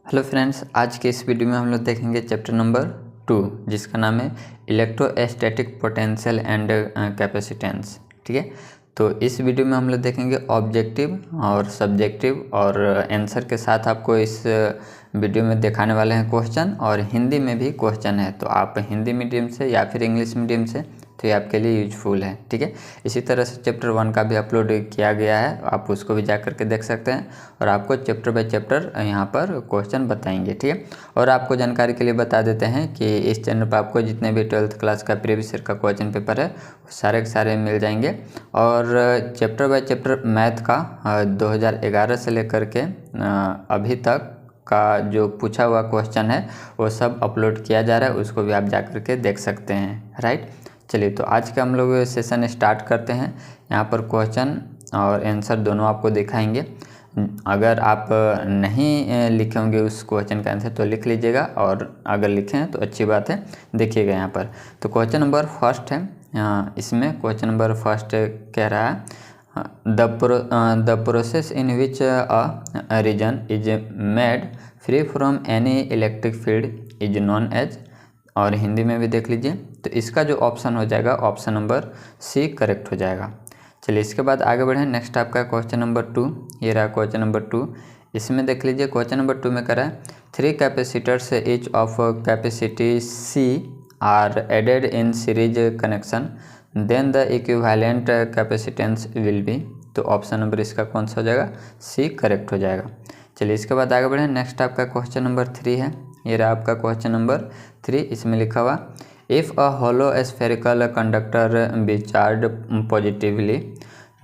Hello friends, आज के इस वीडियो में हम लोग देखेंगे चैप्टर नंबर 2 जिसका नाम है इलेक्ट्रोस्टैटिक पोटेंशियल एंड कैपेसिटेंस। ठीक है, तो इस वीडियो में हम लोग देखेंगे ऑब्जेक्टिव और सब्जेक्टिव और आंसर के साथ आपको इस वीडियो में दिखाने वाले हैं क्वेश्चन, और हिंदी में भी क्वेश्चन है। तो आप हिंदी मीडियम से या फिर इंग्लिश मीडियम से तो ये आपके लिए यूजफुल है। ठीक है, इसी तरह से चैप्टर 1 का भी अपलोड किया गया है, आप उसको भी जा करके देख सकते हैं और आपको चैप्टर बाय चैप्टर यहाँ पर क्वेश्चन बताएंगे। ठीक है, और आपको जानकारी के लिए बता देते हैं कि इस चैनल पर आपको जितने भी 12th क्लास का प्रीवियस ईयर का क्वेश्चन पेपर है वो सारे के सारे मिल जाएंगे। और चैप्टर बाय चैप्टर मैथ का 2011 से लेकर के अभी तक का जो पूछा हुआ क्वेश्चन है वो सब अपलोड किया जा रहा है, उसको भी आप जा करके देख सकते हैं। राइट, चलिए तो आज का हम लोग सेशन स्टार्ट करते हैं। यहाँ पर क्वेश्चन और आंसर दोनों आपको दिखाएंगे। अगर आप नहीं लिखे होंगे उस क्वेश्चन का आंसर तो लिख लीजिएगा, और अगर लिखे हैं तो अच्छी बात है। देखिएगा यहाँ पर तो क्वेश्चन नंबर फर्स्ट है। इसमें क्वेश्चन नंबर फर्स्ट कह रहा है the process in which a region is made free from any electric field is known as, और हिंदी में भी देख लीजिए। तो इसका जो ऑप्शन हो जाएगा ऑप्शन नंबर सी करेक्ट हो जाएगा। चलिए इसके बाद आगे बढ़ें। नेक्स्ट आपका क्वेश्चन नंबर 2, ये रहा क्वेश्चन नंबर 2। इसमें देख लीजिए क्वेश्चन नंबर 2 में करा है 3 capacitors each of capacity C are added in series connection, then the equivalent capacitance will be. तो ऑप्शन नंबर इसका कौन सा हो जाएगा, सी करेक्ट हो जाएगा। चलिए इसके बाद आगे बढ़ें। नेक्स्ट आपका क्वेश्चन नंबर 3 है, ये रहा आपका क्वेश्चन नंबर 3। इसमें लिखा हुआ if a hollow spherical conductor be charged positively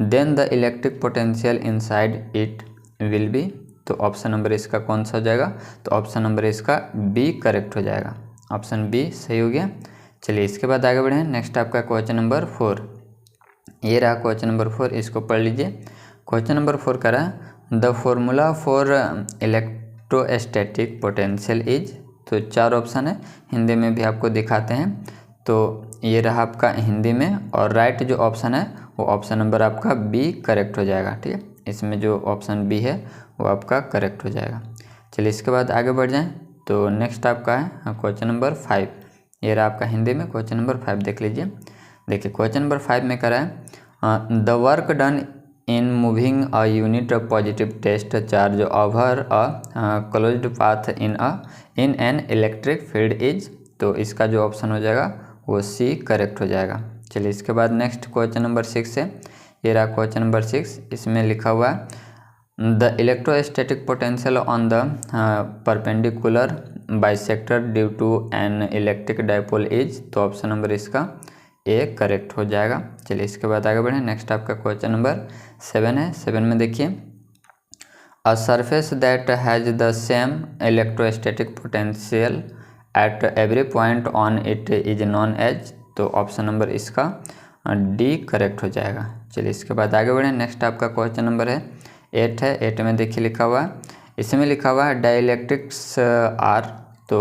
then the electric potential inside it will be. तो ऑप्शन नंबर इसका कौन सा हो जाएगा, तो ऑप्शन नंबर इसका बी करेक्ट हो जाएगा। ऑप्शन बी सही हो गया। चलिए इसके बाद आगे बढ़ें। नेक्स्ट आपका क्वेश्चन नंबर 4, ये रहा क्वेश्चन नंबर 4, इसको पढ़ लीजिए। क्वेश्चन नंबर 4 का रहा the formula for electrostatic potential is. तो 4 ऑप्शन है, हिंदी में भी आपको दिखाते हैं। तो ये रहा आपका हिंदी में, और राइट जो ऑप्शन है वो ऑप्शन नंबर आपका बी करेक्ट हो जाएगा। ठीक है, इसमें जो ऑप्शन बी है वो आपका करेक्ट हो जाएगा। चलिए इसके बाद आगे बढ़ जाएं। तो नेक्स्ट आपका है क्वेश्चन नंबर 5, ये रहा आपका हिंदी में क्वेश्चन नंबर 5 देख लीजिए। देखिए क्वेश्चन नंबर 5 में करा है the work done in moving a unit positive test charge over a closed path in an electric field is. तो इसका जो ऑप्शन हो जाएगा वो सी करेक्ट हो जाएगा। चलिए इसके बाद नेक्स्ट क्वेश्चन नंबर 6 है, ये रहा क्वेश्चन नंबर 6। इसमें लिखा हुआ है the electrostatic potential on the perpendicular bisector due to an electric dipole is. तो ऑप्शन नंबर इसका ए करेक्ट हो जाएगा। चलिए इसके बाद आगे बढ़ें। नेक्स्ट आपका क्वेश्चन नंबर 7 है। 7 में देखिए a surface that has the same electrostatic potential at every point on it is known as. तो ऑप्शन नंबर इसका डी करेक्ट हो जाएगा। चलिए इसके बाद आगे बढ़ें। नेक्स्ट आपका क्वेश्चन नंबर है 8 है। 8 में देखिए लिखा हुआ है, इसमें लिखा हुआ है डाइलेक्ट्रिक्स आर। तो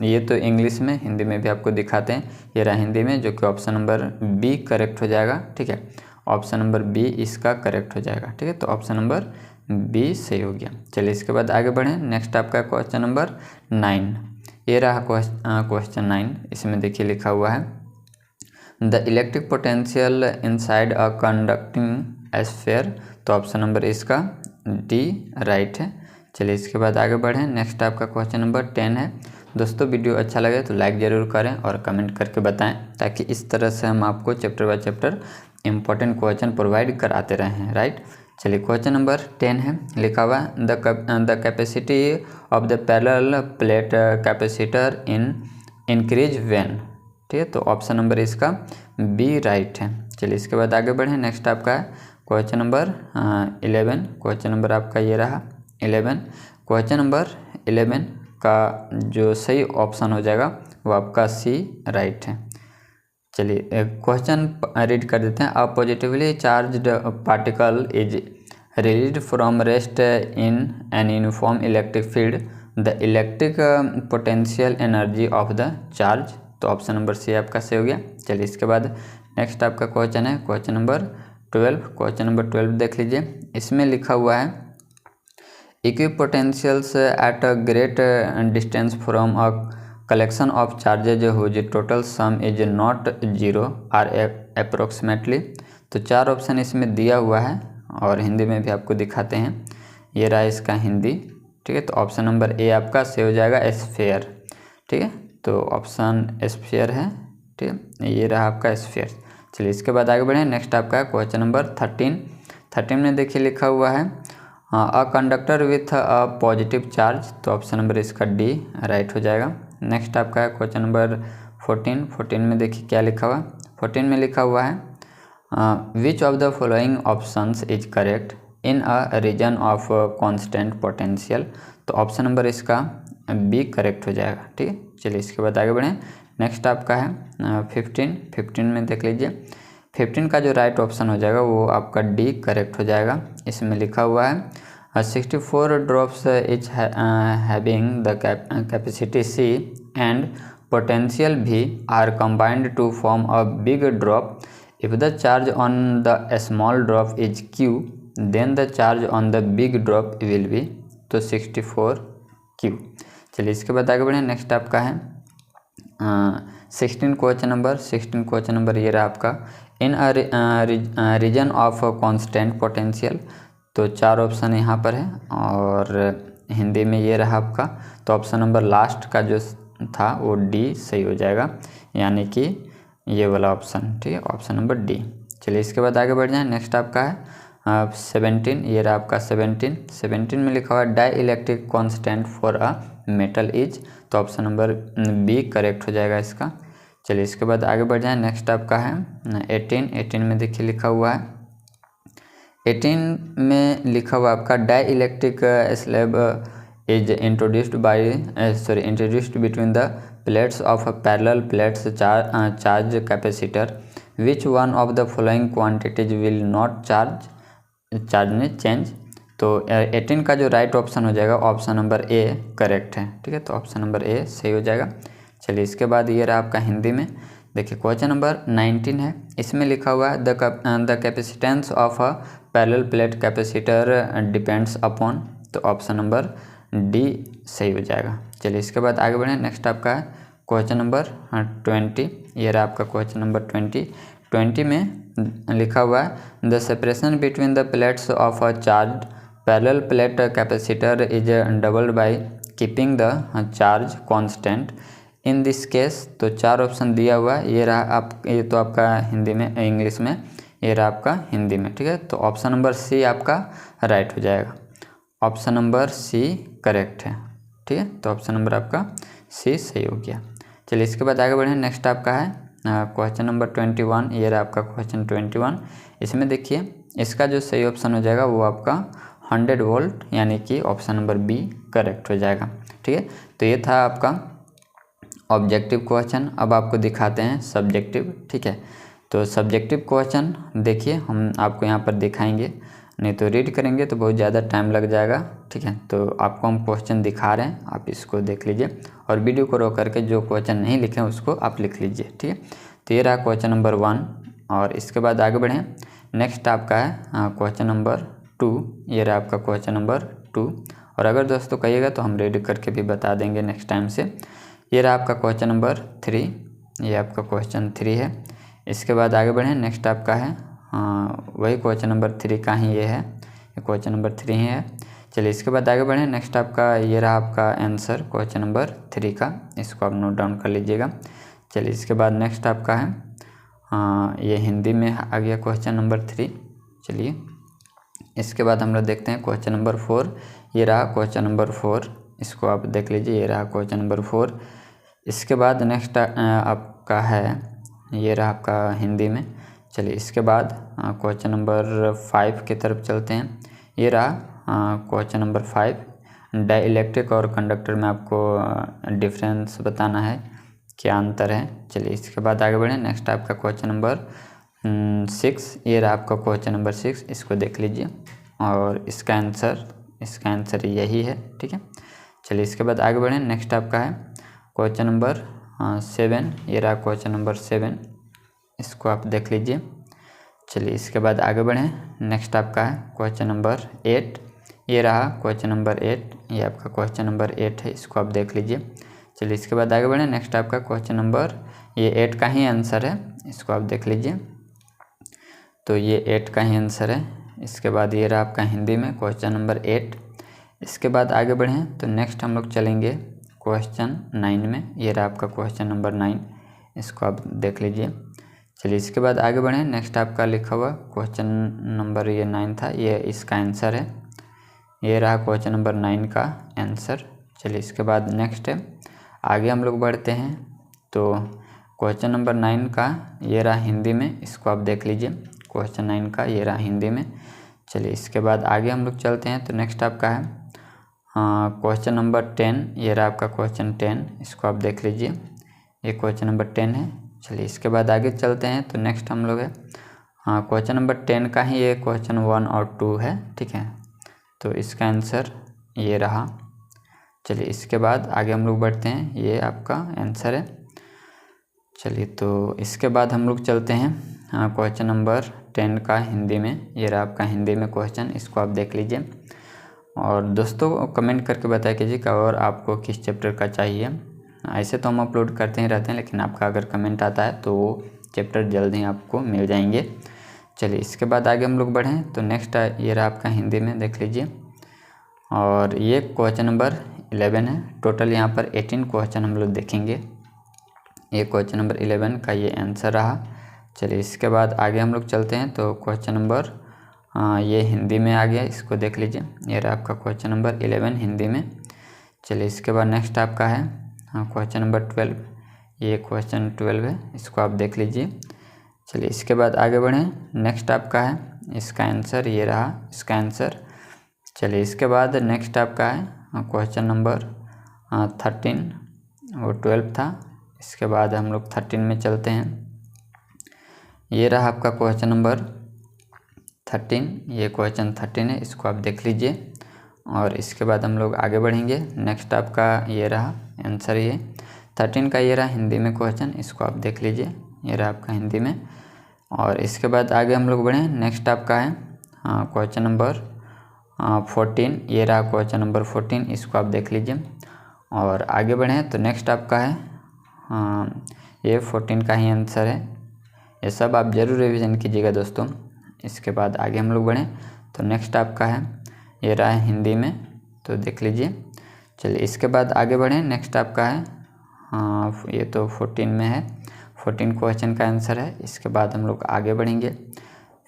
ये तो इंग्लिश में, हिंदी में भी आपको दिखाते हैं। ये रहा हिंदी में, जो कि ऑप्शन नंबर बी करेक्ट हो जाएगा। ठीक है, ऑप्शन नंबर बी इसका करेक्ट हो जाएगा। ठीक है, तो ऑप्शन नंबर बी सही हो गया। चलिए इसके बाद आगे बढ़ें। नेक्स्ट आपका क्वेश्चन नंबर 9, ये रहा क्वेश्चन 9। इसमें देखिए लिखा हुआ है the electric potential inside a conducting sphere. तो ऑप्शन नंबर इसका डी राइट है। चलिए इसके बाद आगे बढ़ें। नेक्स्ट आपका क्वेश्चन नंबर 10 है। दोस्तों वीडियो अच्छा लगे तो लाइक ज़रूर करें और कमेंट करके बताएं, ताकि इस तरह से हम आपको chapter by chapter important question provide कराते रहें। राइट, चलिए क्वेश्चन नंबर 10 है। लिखा हुआ the capacity of the parallel plate capacitor increase when. ठीक है, तो ऑप्शन नंबर इसका बी राइट है। चलिए इसके बाद आगे बढ़ें। नेक्स्ट आपका क्वेश्चन नंबर 11। क्वेश्चन नंबर आपका ये रहा 11। क्वेश्चन नंबर 11 का जो सही ऑप्शन हो जाएगा वो आपका सी राइट है। चलिए क्वेश्चन रीड कर देते हैं। A positively charged particle is released from rest in an uniform electric field, the electric potential energy of the charge. तो ऑप्शन नंबर सी आपका सही हो गया। चलिए इसके बाद नेक्स्ट आपका क्वेश्चन है क्वेश्चन नंबर 12। क्वेश्चन नंबर 12 देख लीजिए। इसमें लिखा हुआ है equipotentials at a great distance from a collection of charges whose total sum is not zero are approximately. तो 4 ऑप्शन इसमें दिया हुआ है और हिंदी में भी आपको दिखाते हैं। ये रहा इसका हिंदी, ठीक है। तो ऑप्शन नंबर ए आपका से हो जाएगा स्फीयर, ठीक है। तो ऑप्शन स्फीयर है, ठीक है। ये रहा आपका स्फीयर। चलिए इसके बाद आगे बढ़ें। नेक्स्ट आपका क्वेश्चन नंबर 13 में देखिए लिखा हुआ है a conductor with a positive charge. तो ऑप्शन नंबर इसका डी राइट हो जाएगा। नेक्स्ट आपका है क्वेश्चन नंबर 14 में देखिए क्या लिखा हुआ है। 14 में लिखा हुआ है which of the following options is correct in a region of constant potential. तो ऑप्शन नंबर इसका बी करेक्ट हो जाएगा, ठीक है। चलिए इसके बाद आगे बढ़ें। नेक्स्ट आपका है 15 में देख लीजिए। 15 का जो राइट ऑप्शन हो जाएगा वो आपका डी करेक्ट हो जाएगा। इसमें लिखा हुआ है 64 drops each having the capacity C and potential V are combined to form a big drop. If the charge on the small drop is Q then the charge on the big drop will be. तो 64 Q. चलिए इसके बाद आगे बढ़ें। Next आपका है 16 question number ये रहा आपका इन रीजन ऑफ कांस्टेंट पोटेंशियल। तो 4 ऑप्शन यहाँ पर है और हिंदी में ये रहा आपका। तो ऑप्शन नंबर लास्ट का जो था वो डी सही हो जाएगा, यानी कि ये वाला ऑप्शन, ठीक है, ऑप्शन नंबर डी। चलिए इसके बाद आगे बढ़ जाएं। नेक्स्ट आपका है 17, ये रहा आपका 17 में लिखा हुआ है dielectric constant for a metal is. तो ऑप्शन नंबर बी करेक्ट हो जाएगा इसका। चलिए इसके बाद आगे बढ़ जाएं। नेक्स्ट आपका है 18 में देखिए लिखा हुआ है 18 में लिखा हुआ आपका dielectric slab is introduced between the plates of parallel plates charge capacitor which one of the following quantities will not charge में चेंज। तो 18 का जो राइट ऑप्शन हो जाएगा ऑप्शन नंबर ए करेक्ट है, ठीक है। तो ऑप्शन नंबर ए सही हो जाएगा। चलिए इसके बाद ये रहा आपका हिंदी में देखिए क्वेश्चन नंबर 19 है। इसमें लिखा हुआ है the capacitance of a parallel plate capacitor depends upon. तो ऑप्शन नंबर डी सही हो जाएगा। चलिए इसके बाद आगे बढ़ें। नेक्स्ट आपका है क्वेश्चन नंबर 20, ये रहा आपका क्वेश्चन नंबर 20 में लिखा हुआ है the separation between the plates of a charge parallel plate capacitor is doubled by keeping the charge constant in this case. तो 4 ऑप्शन दिया हुआ है। ये रहा ये तो आपका हिंदी में, इंग्लिश में, ये रहा आपका हिंदी में, ठीक है। तो ऑप्शन नंबर सी आपका राइट हो जाएगा। ऑप्शन नंबर सी करेक्ट है, ठीक है। तो ऑप्शन नंबर आपका सी सही हो गया। चलिए इसके बाद आगे बढ़ें। नेक्स्ट आपका है क्वेश्चन नंबर 21, ये रहा आपका क्वेश्चन 21। इसमें देखिए इसका जो सही ऑप्शन हो जाएगा वो आपका 100 वोल्ट, यानी कि ऑप्शन नंबर बी करेक्ट हो जाएगा, ठीक है। तो ये था आपका ऑब्जेक्टिव क्वेश्चन। अब आपको दिखाते हैं सब्जेक्टिव, ठीक है। तो सब्जेक्टिव क्वेश्चन देखिए हम आपको यहाँ पर दिखाएंगे, नहीं तो रीड करेंगे तो बहुत ज़्यादा टाइम लग जाएगा, ठीक है। तो आपको हम क्वेश्चन दिखा रहे हैं, आप इसको देख लीजिए और वीडियो को रोक करके जो क्वेश्चन नहीं लिखे उसको आप लिख लीजिए, ठीक है। तो ये रहा क्वेश्चन नंबर 1 और इसके बाद आगे बढ़ें। नेक्स्ट आपका है क्वेश्चन नंबर 2, ये रहा आपका क्वेश्चन नंबर 2। और अगर दोस्तों कहिएगा तो हम रीड करके भी बता देंगे नेक्स्ट टाइम से। ये रहा आपका क्वेश्चन नंबर 3, ये आपका क्वेश्चन 3 है। इसके बाद आगे बढ़ें। नेक्स्ट आपका है वही क्वेश्चन नंबर 3 का ही ये है, ये क्वेश्चन नंबर 3 ही है। चलिए इसके बाद आगे बढ़ें। नेक्स्ट आपका ये रहा आपका आंसर क्वेश्चन नंबर 3 का, इसको आप नोट डाउन कर लीजिएगा। चलिए इसके बाद नेक्स्ट आपका है ये हिंदी में आ गया क्वेश्चन नंबर 3। चलिए इसके बाद हम लोग देखते हैं क्वेश्चन नंबर 4, ये रहा क्वेश्चन नंबर 4, इसको आप देख लीजिए, ये रहा क्वेश्चन नंबर 4। इसके बाद नेक्स्ट आपका है ये रहा आपका हिंदी में। चलिए इसके बाद क्वेश्चन नंबर 5 की तरफ चलते हैं। ये रहा क्वेश्चन नंबर 5। डाई इलेक्ट्रिक और कंडक्टर में आपको डिफरेंस बताना है, क्या अंतर है। चलिए इसके बाद आगे बढ़ें। नेक्स्ट आपका क्वेश्चन नंबर 6, ये रहा आपका क्वेश्चन नंबर 6, इसको देख लीजिए और इसका आंसर यही है, ठीक है। चलिए इसके बाद आगे बढ़ें। नेक्स्ट आपका है क्वेश्चन नंबर 7, ये रहा क्वेश्चन नंबर 7, इसको आप देख लीजिए। चलिए इसके बाद आगे बढ़ें। नेक्स्ट आपका है क्वेश्चन नंबर 8, ये रहा क्वेश्चन नंबर 8, ये आपका क्वेश्चन नंबर 8 है, इसको आप देख लीजिए। चलिए इसके बाद आगे बढ़ें। नेक्स्ट आपका क्वेश्चन नंबर ये 8 का ही आंसर है, इसको आप देख लीजिए। तो ये 8 का ही आंसर है। इसके बाद ये रहा आपका हिंदी में क्वेश्चन नंबर 8। इसके बाद आगे बढ़ें तो नेक्स्ट हम लोग चलेंगे क्वेश्चन 9 में। ये रहा आपका क्वेश्चन नंबर 9, इसको आप देख लीजिए। चलिए इसके बाद आगे बढ़ें। नेक्स्ट आपका लिखा हुआ क्वेश्चन नंबर ये 9 था, ये इसका आंसर है। ये रहा क्वेश्चन नंबर 9 का आंसर। चलिए इसके बाद नेक्स्ट है, आगे हम लोग बढ़ते हैं। तो क्वेश्चन नंबर 9 का ये रहा हिंदी में, इसको आप देख लीजिए। क्वेश्चन 9 का ये रहा हिंदी में। चलिए इसके बाद आगे हम लोग चलते हैं। तो नेक्स्ट आपका है क्वेश्चन नंबर 10, ये रहा आपका क्वेश्चन 10, इसको आप देख लीजिए। ये क्वेश्चन नंबर 10 है। चलिए इसके बाद आगे चलते हैं। तो नेक्स्ट हम लोग है क्वेश्चन नंबर 10 का ही ये क्वेश्चन 1 और 2 है, ठीक है। तो इसका आंसर ये रहा। चलिए इसके बाद आगे हम लोग बढ़ते हैं, ये आपका आंसर है। चलिए तो इसके बाद हम लोग चलते हैं क्वेश्चन नंबर 10 का हिंदी में। ये रहा आपका हिंदी में क्वेश्चन, इसको आप देख लीजिए। और दोस्तों कमेंट करके बताया कीजिए कि और आपको किस चैप्टर का चाहिए। ऐसे तो हम अपलोड करते ही रहते हैं, लेकिन आपका अगर कमेंट आता है तो वो चैप्टर जल्द ही आपको मिल जाएंगे। चलिए इसके बाद आगे हम लोग बढ़ें। तो नेक्स्ट ये रहा आपका हिंदी में, देख लीजिए। और ये क्वेश्चन नंबर 11 है। टोटल यहाँ पर 18 क्वेश्चन हम लोग देखेंगे। ये क्वेश्चन नंबर 11 का ये आंसर रहा। चलिए इसके बाद आगे हम लोग चलते हैं। तो क्वेश्चन नंबर ये हिंदी में आ गया, इसको देख लीजिए। ये रहा आपका क्वेश्चन नंबर 11 हिंदी में। चलिए इसके बाद नेक्स्ट आपका है क्वेश्चन नंबर 12, ये क्वेश्चन 12 है, इसको आप देख लीजिए। चलिए इसके बाद आगे बढ़ें। नेक्स्ट आपका है इसका आंसर, ये रहा इसका आंसर। चलिए इसके बाद नेक्स्ट आपका है क्वेश्चन नंबर 13, वो 12 था। इसके बाद हम लोग 13 में चलते हैं। ये रहा आपका क्वेश्चन नंबर 13, ये क्वेश्चन 13 है, इसको आप देख लीजिए। और इसके बाद हम लोग आगे बढ़ेंगे। नेक्स्ट आपका ये रहा आंसर, ये 13 का ये रहा हिंदी में क्वेश्चन, इसको आप देख लीजिए। ये रहा आपका हिंदी में। और इसके बाद आगे हम लोग बढ़ें। नेक्स्ट आपका है क्वेश्चन नंबर 14, ये रहा क्वेश्चन नंबर 14, इसको आप देख लीजिए। और आगे बढ़ें तो नेक्स्ट आपका है ये 14 का ही आंसर है। ये सब आप ज़रूर रिवीजन कीजिएगा दोस्तों। इसके बाद आगे हम लोग बढ़ें। तो नेक्स्ट आपका है ये रहा हिंदी में, तो देख लीजिए। चलिए इसके बाद आगे बढ़ें। नेक्स्ट आपका है ये तो 14 में है, 14 क्वेश्चन का आंसर है। इसके बाद हम लोग आगे बढ़ेंगे,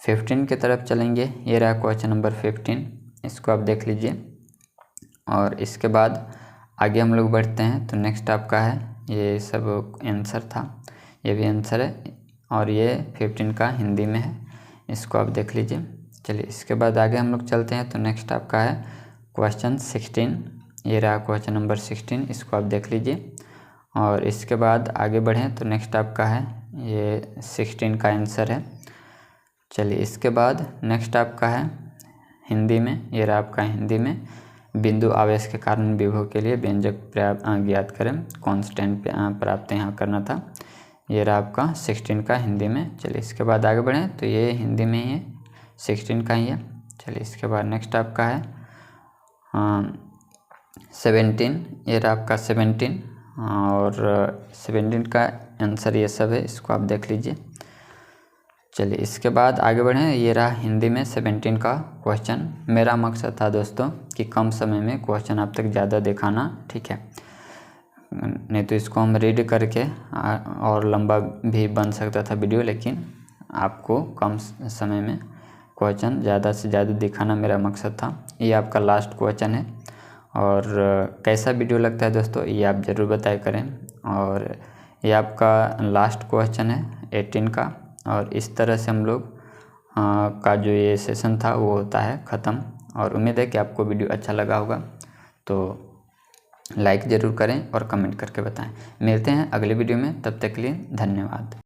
15 की तरफ चलेंगे। ये रहा क्वेश्चन नंबर 15, इसको आप देख लीजिए। और इसके बाद आगे हम लोग बढ़ते हैं। तो नेक्स्ट आपका है ये सब आंसर था, ये भी आंसर है। और ये 15 का हिंदी में है, इसको आप देख लीजिए। चलिए इसके बाद आगे हम लोग चलते हैं। तो नेक्स्ट आपका है क्वेश्चन 16, ये रहा क्वेश्चन नंबर 16, इसको आप देख लीजिए। और इसके बाद आगे बढ़ें। तो नेक्स्ट आपका है ये 16 का आंसर है। चलिए इसके बाद नेक्स्ट आपका है हिंदी में, ये रहा आपका हिंदी में। बिंदु आवेश के कारण विभव के लिए व्यंजक ज्ञात करें, कांस्टेंट प्राप्त यहाँ करना था। ये रहा आपका 16 का हिंदी में। चलिए इसके बाद आगे बढ़ें। तो ये हिंदी में ही है, 16 का ही है। चलिए इसके बाद नेक्स्ट आपका है 17, ये रहा आपका 17। और 17 का आंसर ये सब है, इसको आप देख लीजिए। चलिए इसके बाद आगे बढ़ें। ये रहा हिंदी में 17 का क्वेश्चन। मेरा मकसद था दोस्तों कि कम समय में क्वेश्चन आप तक ज़्यादा दिखाना, ठीक है। नहीं तो इसको हम रीड करके और लंबा भी बन सकता था वीडियो, लेकिन आपको कम समय में क्वेश्चन ज़्यादा से ज़्यादा दिखाना मेरा मकसद था। ये आपका लास्ट क्वेश्चन है। और कैसा वीडियो लगता है दोस्तों ये आप ज़रूर बताया करें। और ये आपका लास्ट क्वेश्चन है 18 का। और इस तरह से हम लोग का जो ये सेशन था वो होता है ख़त्म। और उम्मीद है कि आपको वीडियो अच्छा लगा होगा, तो लाइक ज़रूर करें और कमेंट करके बताएं। मिलते हैं अगले वीडियो में, तब तक के लिए धन्यवाद।